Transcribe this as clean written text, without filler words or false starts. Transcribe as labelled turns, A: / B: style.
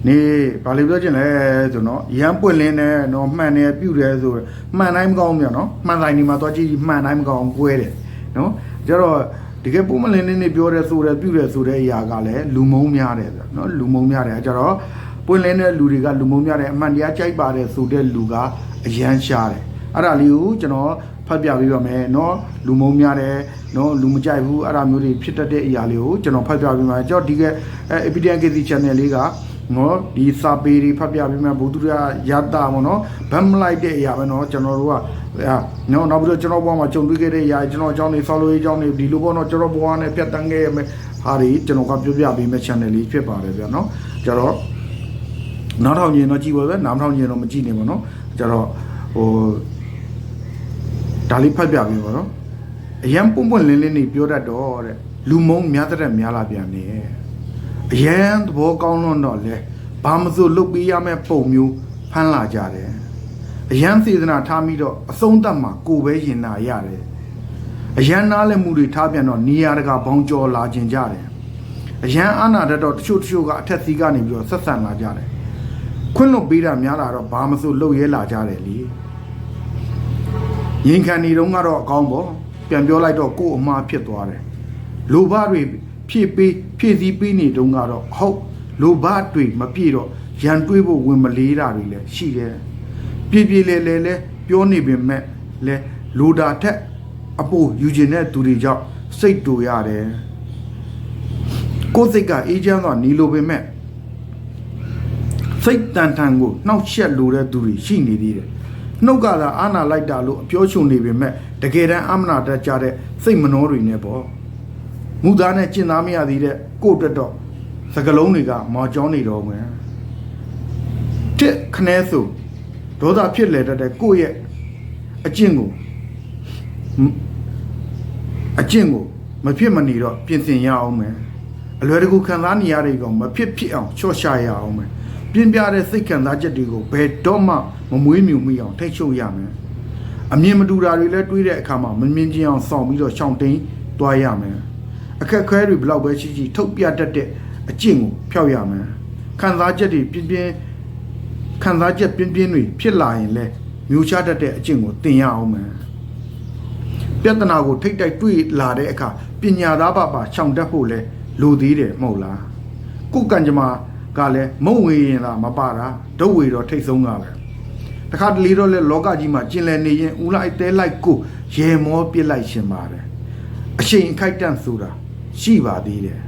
A: နေဘာလို့ပြောချင်လဲဆိုတော့ရမ်းပွင့်လင်းတယ်နော်မှန်တယ်ပြုတ်တယ်ဆိုမှန်တိုင်းမကောင်းဘူးနော်မှန်တိုင်းဒီမှာသွားကြည့်မှန်တိုင်းမကောင်းကွဲတယ်နော်ကျတော့တကယ်ပုံမလင်းနေပြောတယ်ဆိုတယ်ပြုတ်တယ်ဆိုတဲ့အရာကလည်းလူမုံများတယ်နော်လူမုံများတယ်ကျတော့ပွင့်လင်းတဲ့လူတွေကလူမုံများတယ်အမှန်တရားကြိုက်ပါတယ်ဆိုတဲ့လူကအရန်ရှားတယ်အဲ့ဒါလေးကိုကျွန်တော်ဖတ်ပြပေးပါမယ်နော်လူမုံများတယ်နော်လူမကြိုက်ဘူးအဲ့ဒါမျိုးတွေဖြစ်တတ်တဲ့အရာလေးကိုကျွန်တော်ဖတ်ပြပေးပါမယ်ကျွန်တော်ဒီကEpidian KC channel လေးကနော်ဒီစာပေတွေဖတ်ပြပေးမယ်ဘုသူရရတာပေါ့နော်ဗတ်မလိုက်တဲ့အရာပဲနော်ကျွန်တော်တို့ကနော်နောက်ပြီးတော့ကျွန်တော်ဘဝမှာကြုံတွေ့ခဲ့တဲ့အရာကျွန်တော်အကြောင်းတွေ follow ရေးအကြောင်းတွေဒီလိုပေါ့နော်ကျွန်တော်ဘဝနဲ့ပြတ်တန်းခဲ့ရမယ်ဟာတွေကျွန်တော်ကပြောပြပေးမယ် channel လေးဖြစ်ပါတယ်ဗျာနော်ကျတော့နောက်ထောင်ရင်တော့ကြည့်ပါပဲနောက်ထောင်ရင်တော့မကြည့်နေပါနော်ကျတော့ဟိုဒါလေးဖတ်ပြပေးပါနော်အရန်ပွန့်ပွန့်လင်းလင်းနေပြောတတ်တော့တဲ့လူမုံများတဲ့များလာပြန်နေအရန်သဘောကောင်းတော့လဲဘာမစိုးလုတ်ပေးရမယ့်ပုံမျိုးဖမ်းလာကြတယ်အရန်စေတနာထားပြီးတော့အဆုံးသတ်မှာကိုပဲရင်နာရတယ်အရန်နားလည်းမှုတွေထားပြန်တော့နေရာတကာဘောင်းကျော်လာခြင်းကြတယ်အရန်အာနာတတော့တချို့ကအထက်စီးကနေပြီးတော့ဆက်ဆံလာကြတယ်ခွင့်လွတ်ပေးတာများလာတော့ဘာမစိုးလုတ်ရဲလာကြတယ်လေရင်ခံနေတော့ကတော့အကောင်းပေါ့ပြန်ပြောလိုက်တော့ကို့အမှားဖြစ်သွားတယ်လိုဘတွေဖြည့်စည်းပေးနေတုန်းကတော့ဟုတ်လိုဘတွေမပြည့်တော့ရန်တွေးဖို့ဝင်မလေးတာတွေလည်းရှိတယ်ပြေလဲပြောနေပေမဲ့လဲလိုတာထက်အပိုယူခြင်းတဲ့သူတွေကြောင့်စိတ်တူရတယ်ကိုယ်စိတ်ကအေးချမ်းစွာနေလိုပေမဲ့စိတ်တန်ထန်ကိုနှောက်ယှက်လိုတဲ့သူတွေရှိနေသေးတယ်နှုတ်ကသာအာနာလိုက်တာလို့အပြောချုံနေပေမဲ့တကယ်တမ်းအမနာတတ်ကြတဲ့စိတ်မနှောတွေနဲ့ပေါ့မူသားနဲ့ကျင့်သားမရသေးတဲ့ကိုယ့်အတွက်တော့စကလုံးတွေကမော်ကြောင်းနေတော့မယ်တစ်ခနဲဆိုဒေါသဖြစ်လေတတ်တဲ့ကိုယ့်ရဲ့အကျင့်ကိုမဖြစ်မနေတော့ပြင်ဆင်ရအောင်မယ်အလွယ်တကူခံစားနေရတဲ့ကောင်မဖြစ်အောင်ချော့ရှာရအောင်မယ်ပြင်းပြတဲ့စိတ်ခံစားချက်တွေကိုဘယ်တော့မှမမွေးမြူမိအောင်ထိတ်ချုပ်ရမယ်အမြင်မတူတာတွေလည်းတွေးတဲ့အခါမှာမမြင်ချင်းအောင်ဆောင်ပြီးတော့ရှောင်တိန်သွားရမယ်အခက်အခဲတွေဘလောက်ပဲရှိထုတ်ပြတတ်တဲ့အကျင့်ကိုဖျောက်ရမယ်ခံစားချက်တွေပြင်းတွေဖြစ်လာရင်လဲမျိုးချတတ်တဲ့အကျင့်ကိုသင်ရအောင်မယ်ပြဿနာကိုထိတ်တိုက်တွေ့လာတဲ့အခါပညာသားပါရှောင်တတ်ဖို့လဲလိုသေးတယ်မဟုတ်လားကိုယ်ကံကြမ္မာကလည်းမုံဝေရင်လားမပါတာဒုတ်ဝေတော့ထိတ်ဆုံးကပဲတခါတလေတော့လဲလောကကြီးမှာကျင်လည်နေရင်ဦးလိုက်တဲလိုက်ကိုရေမောပြစ်လိုက်ရှင်ပါတယ်အချိန်ခိုက်တန့်ဆိုတာရှိပါသေးတယ်